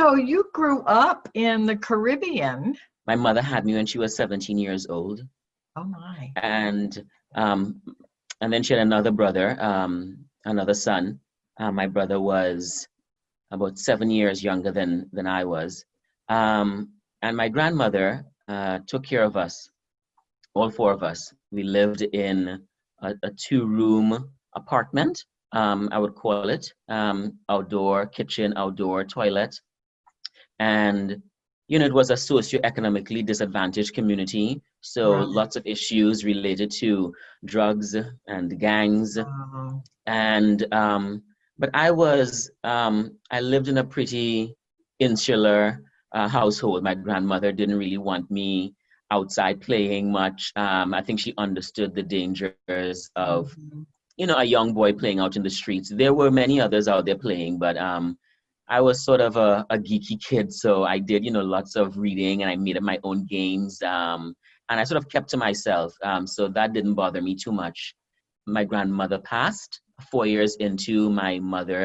So you grew up in the Caribbean. My mother had me when she was 17 years old. Oh my. And um, and then she had another brother, another son. My brother was about 7 years younger than I was. And my grandmother took care of us, all four of us. We lived in a two-room apartment, I would call it, outdoor kitchen, outdoor toilet. And, you know, it was a socioeconomically disadvantaged community. So Right. lots of issues related to drugs and gangs. Oh, And, but I lived in a pretty insular household. My grandmother didn't really want me outside playing much. I think she understood the dangers of, mhm. you know, a young boy playing out in the streets. There were many others out there playing, but I was sort of a geeky kid, so I did, you know, lots of reading and I made up my own games. And I sort of kept to myself, so that didn't bother me too much. My grandmother passed 4 years into my mother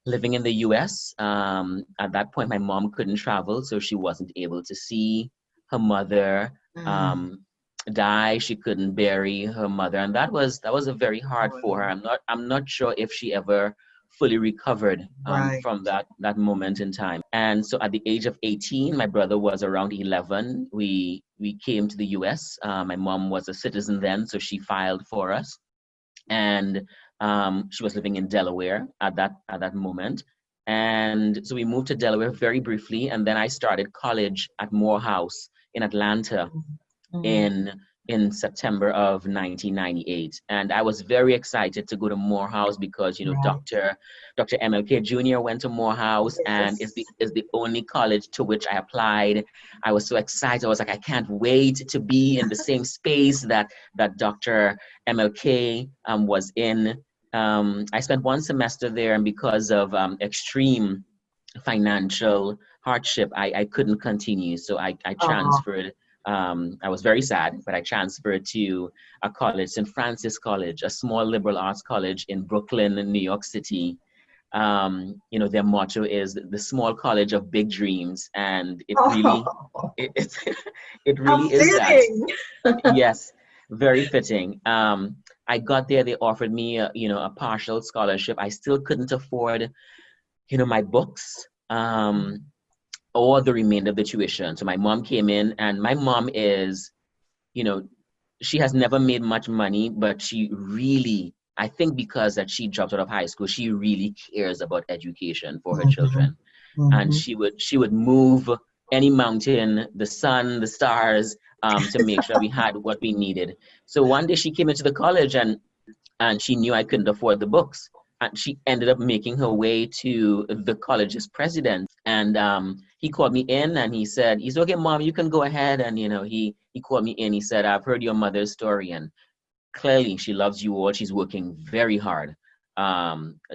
living in the US. At that point, my mom couldn't travel, so she wasn't able to see her mother Mm. um, die. She couldn't bury her mother, and that was a very hard for her. Oh, I'm not sure if she ever fully recovered right. from that moment in time. And so, at the age of 18, my brother was around 11. We came to the US. My mom was a citizen then, so she filed for us, and she was living in Delaware at that moment. And so we moved to Delaware very briefly, and then I started college at Morehouse in Atlanta Mm. in in September of 1998. And I was very excited to go to Morehouse because, you know, Right. Dr. MLK Jr. went to Morehouse, and Yes. is the only college to which I applied. I was so excited. I was like, I can't wait to be in the same space that Dr. MLK was in. I spent one semester there, and because of extreme financial hardship, I couldn't continue. So I Oh, transferred. I was very sad, but I transferred to a college, St. Francis College, a small liberal arts college in Brooklyn, New York City. You know, their motto is the small college of big dreams, and it really, oh, it it how really is that. fitting. Yes, very fitting. I got there, they offered me a partial scholarship. I still couldn't afford, my books, or the remainder of the tuition. So my mom came in, and my mom is, you know, she has never made much money, but she really, I think because that she dropped out of high school, she really cares about education for her Mhm, children. And mhm. she would move any mountain, the sun, the stars, to make sure we had what we needed. So one day she came into the college, and she knew I couldn't afford the books. And she ended up making her way to the college's president. And he called me in, and he said, okay, mom, you can go ahead. And, he called me in. He said, I've heard your mother's story, and clearly she loves you all. She's working very hard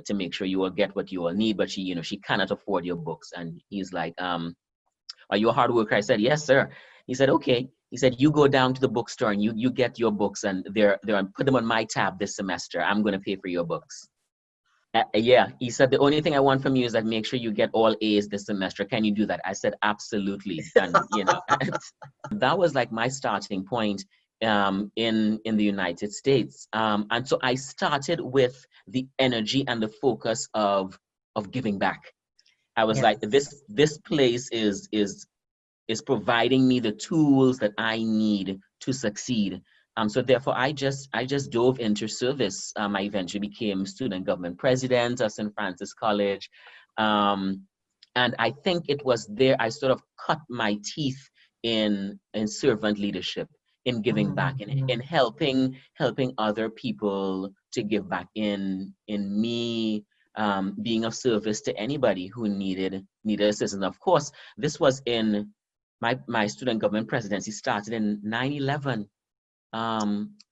to make sure you all get what you all need, but she cannot afford your books. And he's like, are you a hard worker? I said, yes, sir. He said, okay. He said, you go down to the bookstore and you get your books, and put them on my tab this semester. I'm going to pay for your books. Yeah, he said, the only thing I want from you is that make sure you get all A's this semester. Can you do that? I said, absolutely. And, that was like my starting point in the United States. And so I started with the energy and the focus of giving back. I was like, Yes. this place is providing me the tools that I need to succeed. So therefore, I just dove into service. I eventually became student government president at St. Francis College, um, and I think it was there I sort of cut my teeth in servant leadership, in giving back, in Mhm. helping other people to give back, in me being of service to anybody who needed assistance. Of course, this was in my student government presidency started in 9/11.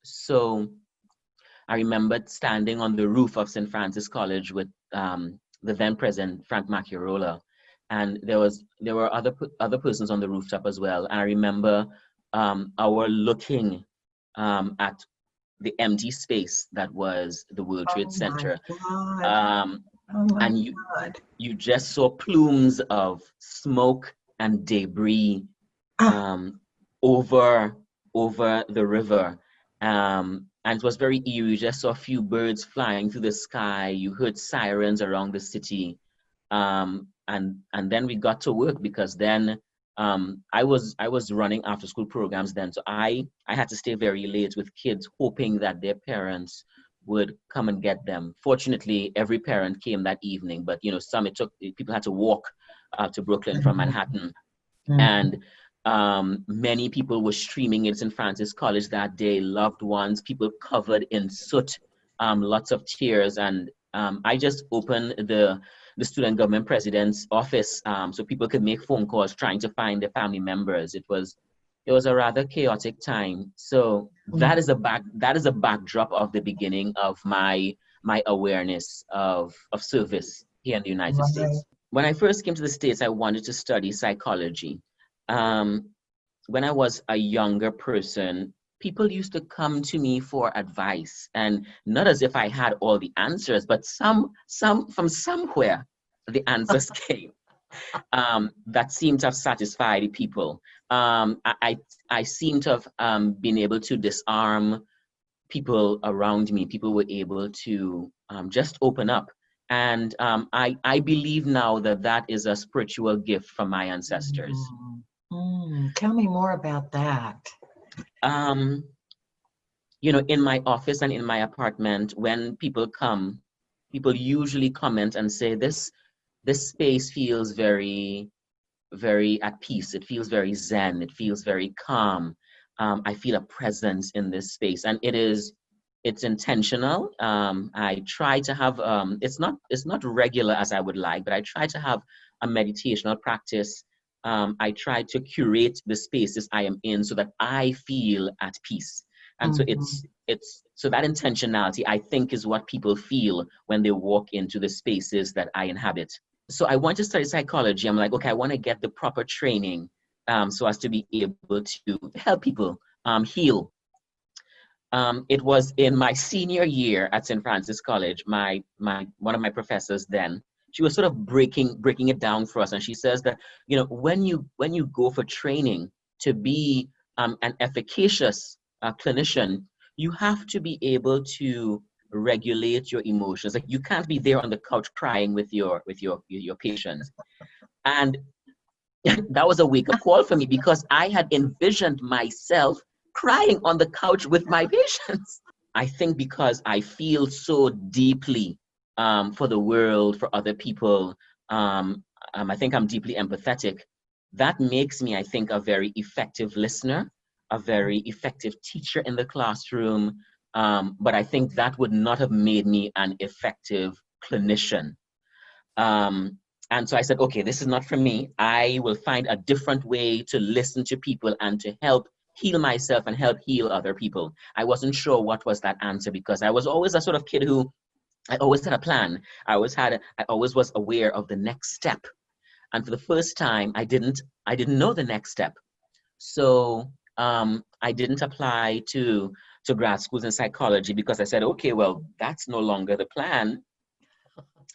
So I remember standing on the roof of St. Francis College with the then president Frank Macchiarola, and there were other persons on the rooftop as well. And I remember our looking at the empty space that was the World Trade Oh my Center. God. Um, Oh my and God. you just saw plumes of smoke and debris Ah, um, over the river. And it was very eerie. You just saw a few birds flying through the sky. You heard sirens around the city. And then we got to work because then I was running after school programs then. So I had to stay very late with kids, hoping that their parents would come and get them. Fortunately, every parent came that evening, but some people had to walk to Brooklyn from mhm, Manhattan. mhm. And many people were streaming in St. Francis College that day, loved ones, people covered in soot, lots of tears. And I just opened the student government president's office so people could make phone calls trying to find their family members. It was a rather chaotic time. So that is a backdrop of the beginning of my awareness of service here in the United Right. States. When I first came to the States, I wanted to study psychology. Um, when I was a younger person, people used to come to me for advice, and not as if I had all the answers, but some from somewhere the answers came that seemed to have satisfied people. I seem to have been able to disarm people around me. People were able to just open up. And I believe now that that is a spiritual gift from my ancestors. Mhm. Tell me more about that. Um, in my office and in my apartment, when people come, people usually comment and say, this space feels very, very at peace. It feels very zen. It feels very calm. I feel a presence in this space, and it's intentional. I try to have it's not regular as I would like, but I try to have a meditational practice. I try to curate the spaces I am in so that I feel at peace. And so Mhm. it's so that intentionality, I think, is what people feel when they walk into the spaces that I inhabit. So I want to study psychology. I'm like, okay, I want to get the proper training so as to be able to help people heal. It was in my senior year at St. Francis College. My one of my professors then, she was sort of breaking it down for us, and she says that when you go for training to be an efficacious clinician, you have to be able to regulate your emotions. Like you can't be there on the couch crying with your patients. And that was a wake up call for me because I had envisioned myself crying on the couch with my patients. I think because I feel so deeply for the world, for other people, I think I'm deeply empathetic. That makes me, I think, a very effective listener, a very effective teacher in the classroom. But I think that would not have made me an effective clinician. Um, and so I said, okay, this is not for me. I will find a different way to listen to people and to help heal myself and help heal other people. I wasn't sure what was that answer because I was always a sort of kid who I always had a plan. I always was aware of the next step. And for the first time, I didn't know the next step. So I didn't apply to grad schools in psychology because I said, okay, well, that's no longer the plan.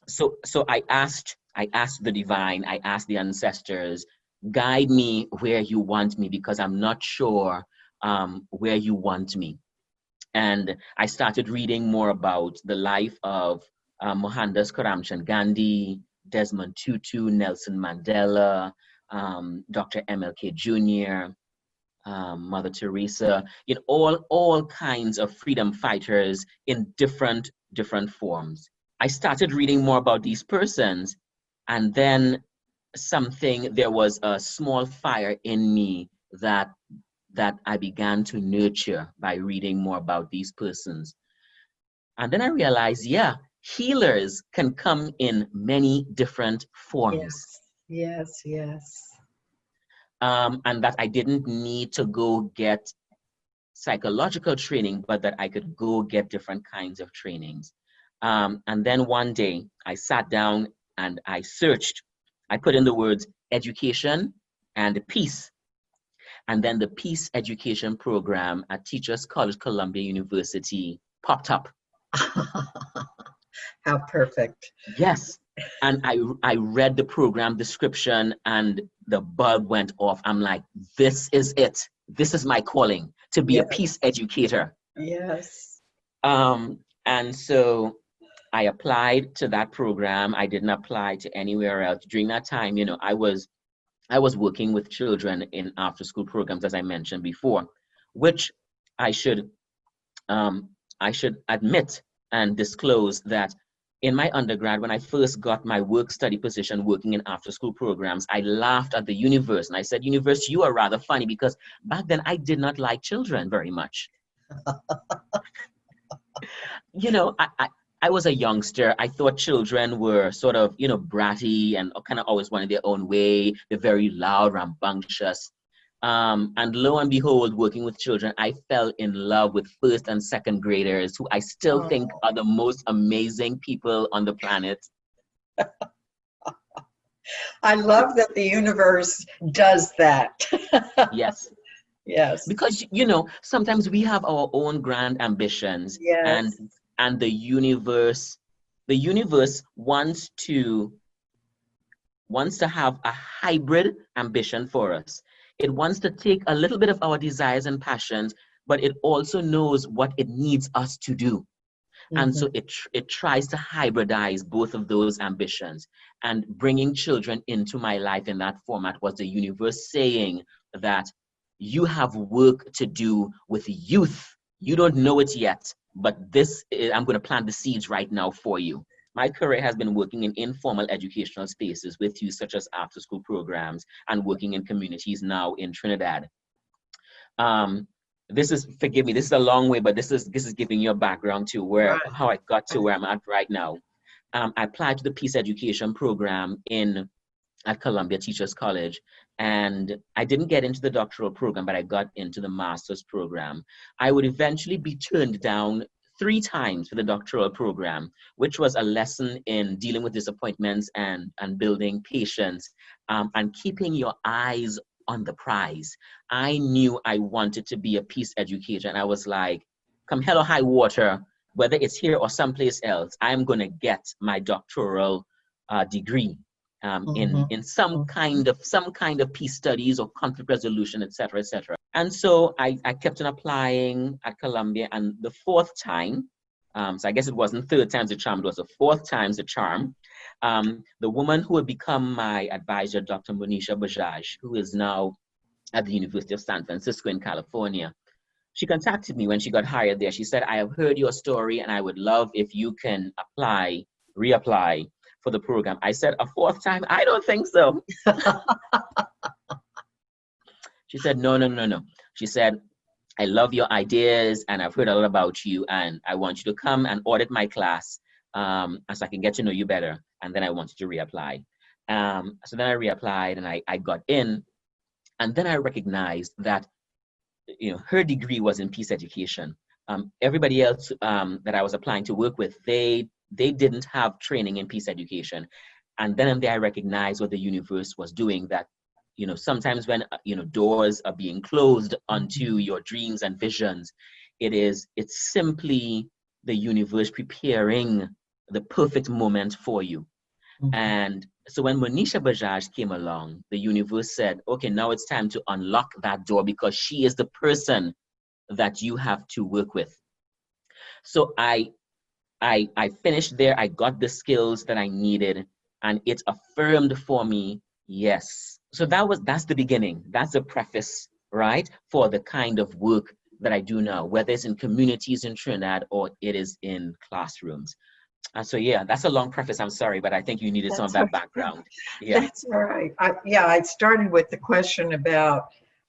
So I asked the divine, I asked the ancestors, guide me where you want me because I'm not sure where you want me. And I started reading more about the life of Mohandas Karamchand Gandhi, Desmond Tutu, Nelson Mandela, Dr. MLK Jr., Mother Teresa, all kinds of freedom fighters in different forms. I started reading more about these persons, and then there was a small fire in me that I began to nurture by reading more about these persons. And then I realized, yeah, healers can come in many different forms. Yes, yes, yes. And that I didn't need to go get psychological training, but that I could go get different kinds of trainings. And then one day I sat down and I searched. I put in the words education and peace. And then the peace education program at Teachers College, Columbia University popped up. How perfect. Yes. And I read the program description and the bulb went off. I'm like, this is it. This is my calling, to be a peace Yes. educator. Yes. And so I applied to that program. I didn't apply to anywhere else. During that time, I was working with children in after school programs, as I mentioned before, which I should um, I should admit and disclose that in my undergrad, when I first got my work study position working in after school programs, I laughed at the universe and I said, universe, you are rather funny, because back then I did not like children very much. I was a youngster. I thought children were sort of, bratty and kind of always wanted their own way. They're very loud, rambunctious. And lo and behold, working with children, I fell in love with first and second graders, who I still think Oh, are the most amazing people on the planet. I love that the universe does that. Yes. Yes. Because, sometimes we have our own grand ambitions, and Yes. the universe wants to have a hybrid ambition for us. It wants to take a little bit of our desires and passions, but it also knows what it needs us to do. And Mhm. so it tries to hybridize both of those ambitions. And bringing children into my life in that format was the universe saying that you have work to do with youth. You don't know it yet, but I'm going to plant the seeds right now for you. My career has been working in informal educational spaces with youth, such as after school programs, and working in communities now in Trinidad. Um, forgive me, this is a long way, but this is giving you a background to Right. how I got to where I'm at right now. I applied to the peace education program at Columbia Teachers College, and I didn't get into the doctoral program, but I got into the master's program. I would eventually be turned down 3 times for the doctoral program, which was a lesson in dealing with disappointments and building patience, and keeping your eyes on the prize. I knew I wanted to be a peace educator, and I was like, come hell or high water, whether it's here or someplace else, I'm going to get my doctoral degree Mhm. in some Mhm. kind of peace studies or conflict resolution, et cetera, et cetera. And so I kept on applying at Columbia, and the fourth time, so I guess it wasn't third time's the charm, it was the fourth time's the charm. The woman who had become my advisor, Dr. Monisha Bajaj, who is now at the University of San Francisco in California, she contacted me when she got hired there. She said, I have heard your story and I would love if you can reapply for the program. I said, a fourth time? I don't think so. She said, no, no, no, no. She said, I love your ideas and I've heard a lot about you, and I want you to come and audit my class so I can get to know you better. And then I want you to reapply. So then I reapplied and I got in. And then I recognized that her degree was in peace education. Everybody else that I was applying to work with, they didn't have training in peace education. And then and there I recognized what the universe was doing, that sometimes when doors are being closed onto your dreams and visions, it's simply the universe preparing the perfect moment for you. Mhm. And so when Monisha Bajaj came along, the universe said, okay, now it's time to unlock that door, because she is the person that you have to work with. So I finished there. I got the skills that I needed, and it affirmed for me, yes. So that's the beginning. That's the preface, right, for the kind of work that I do now, whether it's in communities in Trinidad or it is in classrooms. So yeah, that's a long preface. I'm sorry, but I think you needed some of That's that okay. background. Yeah. That's all right. I started with the question about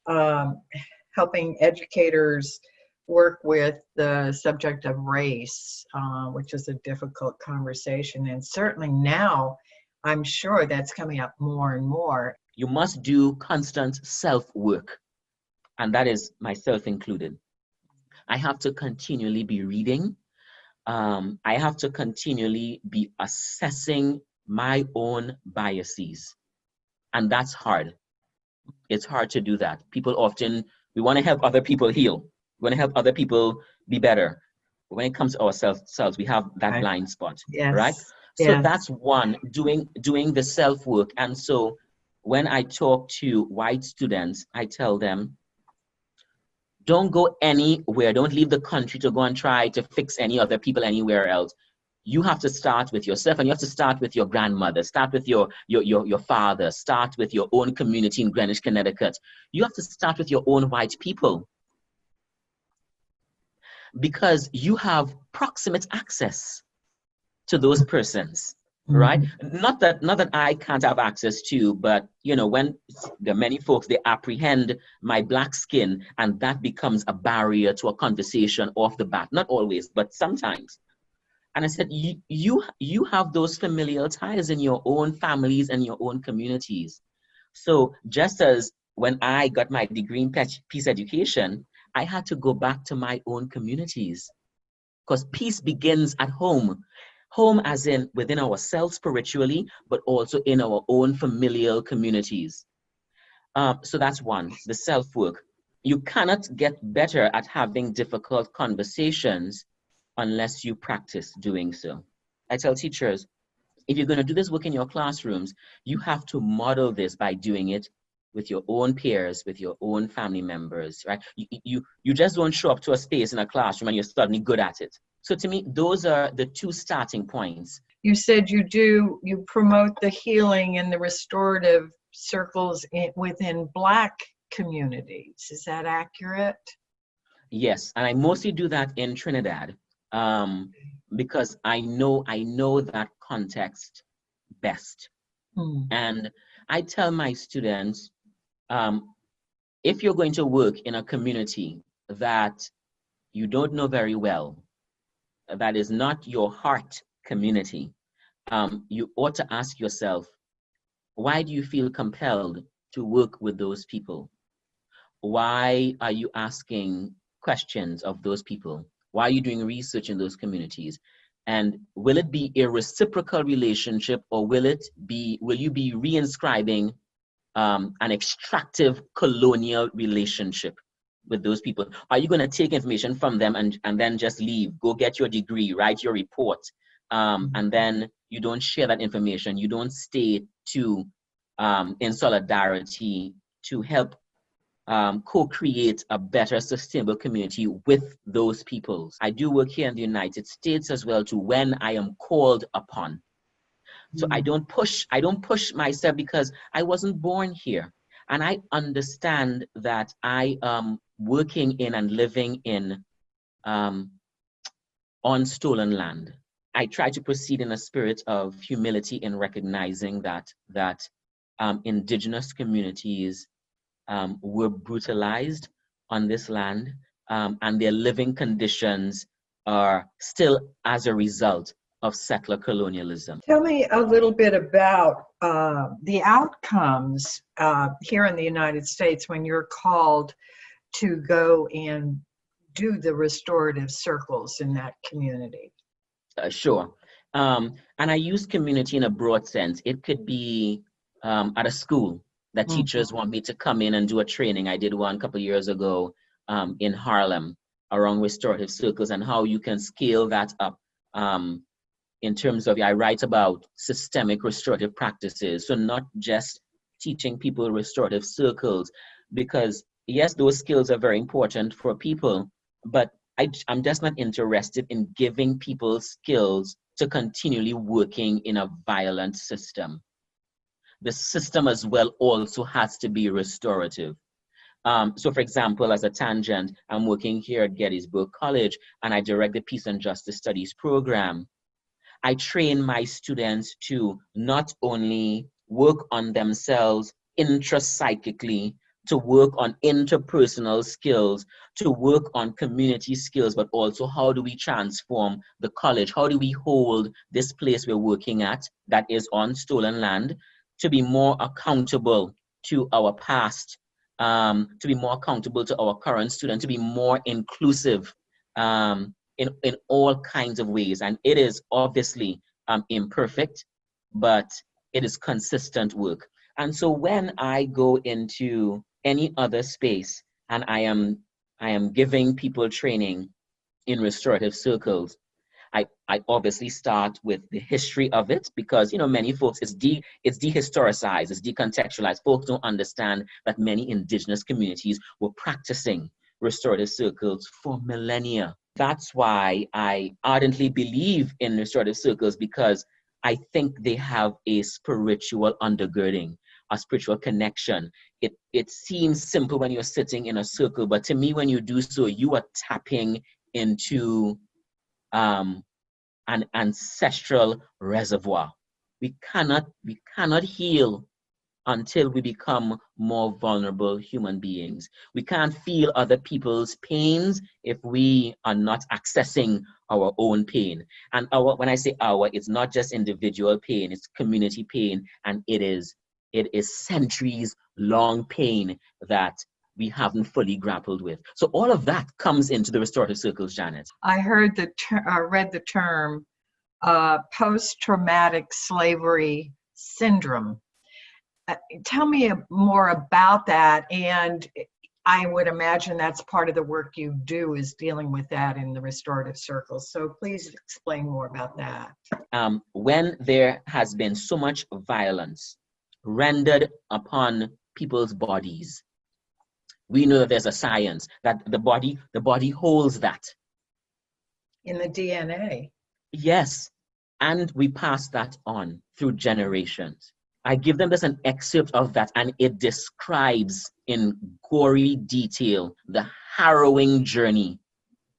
um, helping educators work with the subject of race, which is a difficult conversation. And certainly now, I'm sure that's coming up more and more. You must do constant self-work, and that is myself included. I have to continually be reading. I have to continually be assessing my own biases, and that's hard. It's hard to do that. We want to help other people heal. We want to help other people be better. when it comes to ourselves, we have that Okay. blind spot, right? Yes. So Yes. that's one, doing the self-work. And so when I talk to white students, I tell them, don't go anywhere, don't leave the country to go and try to fix any other people anywhere else. You have to start with yourself, and you have to start with your grandmother, start with your father, start with your own community in Greenwich, Connecticut. You have to start with your own white people, because you have proximate access to those persons, right? Mhm. Not that I can't have access to, but when there are many folks, they apprehend my black skin, and that becomes a barrier to a conversation off the bat. Not always, but sometimes. And I said, you have those familial ties in your own families and your own communities. So just as when I got my degree in peace education, I had to go back to my own communities, because peace begins at home. Home as in within ourselves spiritually, but also in our own familial communities. So that's one, the self-work. You cannot get better at having difficult conversations unless you practice doing so. I tell teachers, if you're going to do this work in your classrooms, you have to model this by doing it with your own peers, with your own family members, right? You just don't show up to a space in a classroom and you're suddenly good at it. So to me, those are the two starting points. You said you promote the healing and the restorative circles within Black communities. Is that accurate? Yes, and I mostly do that in Trinidad, because I know that context best. Hmm. And I tell my students, if you're going to work in a community that you don't know very well, that is not your heart community, you ought to ask yourself, why do you feel compelled to work with those people? Why are you asking questions of those people? Why are you doing research in those communities? And will it be a reciprocal relationship, or will you be reinscribing an extractive colonial relationship with those people? Are you going to take information from them and then just leave, go get your degree, write your report, and then you don't share that information? You don't stay in solidarity to help co-create a better sustainable community with those peoples. I do work here in the United States as well too, when I am called upon. So I don't push myself, because I wasn't born here. And I understand that I am working in and living in on stolen land. I try to proceed in a spirit of humility in recognizing that indigenous communities were brutalized on this land, and their living conditions are still as a result of settler colonialism. Tell me a little bit about the outcomes here in the United States when you're called to go and do the restorative circles in that community. Sure. And I use community in a broad sense. It could be at a school that teachers want me to come in and do a training. I did one a couple of years ago in Harlem around restorative circles and how you can scale that up in terms of, I write about systemic restorative practices. So not just teaching people restorative circles, because yes, those skills are very important for people, but I'm just not interested in giving people skills to continually working in a violent system. The system as well also has to be restorative. So for example, as a tangent, I'm working here at Gettysburg College and I direct the Peace and Justice Studies program. I train my students to not only work on themselves intrapsychically, to work on interpersonal skills, to work on community skills, but also how do we transform the college? How do we hold this place we're working at that is on stolen land to be more accountable to our past, to be more accountable to our current students, to be more inclusive in all kinds of ways. And it is obviously imperfect, but it is consistent work. And so when I go into any other space and I am giving people training, in restorative circles, I obviously start with the history of it, because many folks, it's dehistoricized, it's decontextualized. Folks don't understand that many indigenous communities were practicing restorative circles for millennia. That's why I ardently believe in restorative circles, because I think they have a spiritual undergirding, a spiritual connection. It seems simple when you're sitting in a circle, but to me, when you do so, you are tapping into an ancestral reservoir. We cannot heal until we become more vulnerable human beings. We can't feel other people's pains if we are not accessing our own pain. And when I say our, it's not just individual pain, it's community pain, and it is centuries long pain that we haven't fully grappled with. So all of that comes into the restorative circles, Janet. I heard read the term post-traumatic slavery syndrome. Tell me more about that, and I would imagine that's part of the work you do, is dealing with that in the restorative circles. So please explain more about that. When there has been so much violence rendered upon people's bodies, we know that there's a science that the body holds that. In the DNA. Yes, and we pass that on through generations. I give them just an excerpt of that, and it describes in gory detail the harrowing journey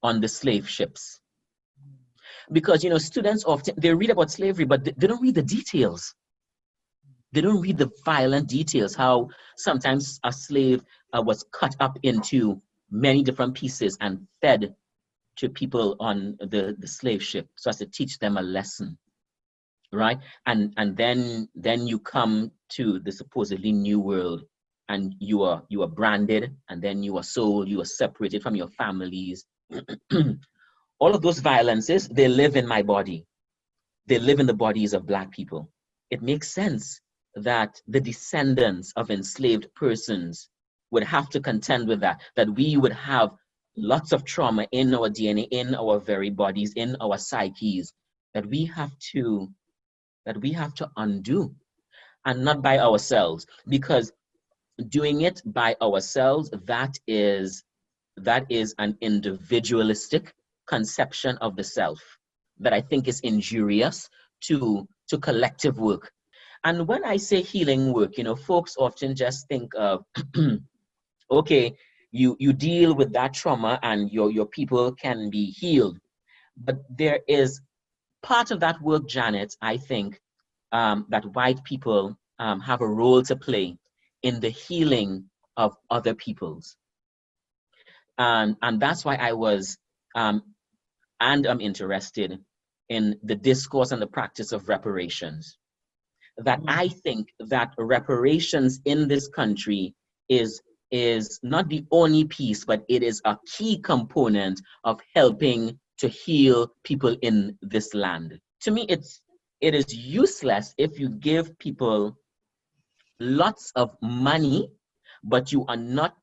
on the slave ships. Because, students often, they read about slavery, but they don't read the details. They don't read the violent details, how sometimes a slave was cut up into many different pieces and fed to people on the slave ship, so as to teach them a lesson, right? And then you come to the supposedly new world, and you are branded, and then you are sold, you are separated from your families. All of those violences, they live in my body. They live in the bodies of Black people. It makes sense that the descendants of enslaved persons would have to contend with that we would have lots of trauma in our DNA, in our very bodies, in our psyches, that we have to undo, and not by ourselves, because doing it by ourselves, that is an individualistic conception of the self that I think is injurious to collective work. And when I say healing work, folks often just think of, okay, you deal with that trauma and your people can be healed. But there is part of that work, Janet, I think, that white people have a role to play in the healing of other peoples. And that's why I was, and I'm interested in the discourse and the practice of reparations. That I think that reparations in this country is not the only piece, but it is a key component of helping to heal people in this land. To me, it is useless if you give people lots of money, but you are not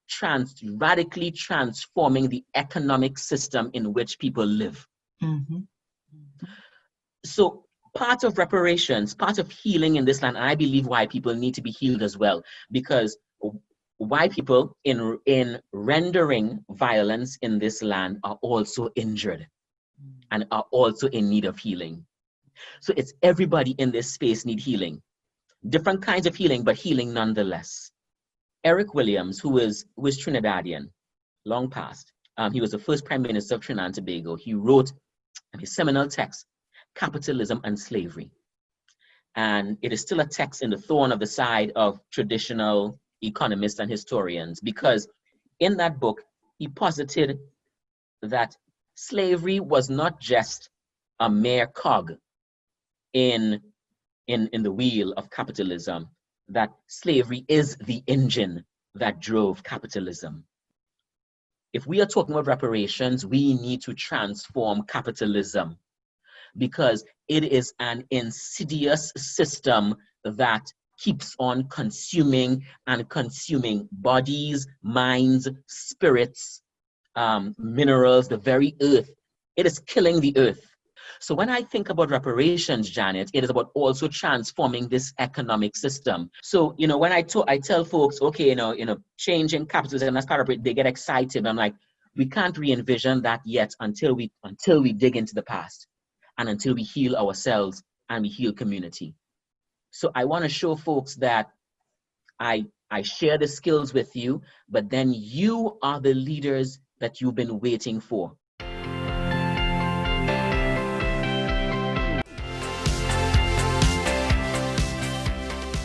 radically transforming the economic system in which people live. Mm-hmm. So part of reparations, part of healing in this land, and I believe white people need to be healed as well, because white people in rendering violence in this land are also injured and are also in need of healing. So it's everybody in this space need healing. Different kinds of healing, but healing nonetheless. Eric Williams, who is Trinidadian, long past, he was the first Prime Minister of Trinidad and Tobago. He wrote his seminal text, Capitalism and Slavery. And it is still a text in the thorn of the side of traditional economists and historians, because in that book, he posited that slavery was not just a mere cog in the wheel of capitalism, that slavery is the engine that drove capitalism. If we are talking about reparations, we need to transform capitalism, because it is an insidious system that keeps on consuming and consuming bodies, minds, spirits, minerals, the very earth It is killing the earth. So when I think about reparations, Janet, it is about also transforming this economic system. So, when I tell folks, okay, changing capitalism, let's start up, they get excited. I'm like, we can't re-envision that yet until we dig into the past and until we heal ourselves and we heal community. So I want to show folks that I share the skills with you, but then you are the leaders that you've been waiting for.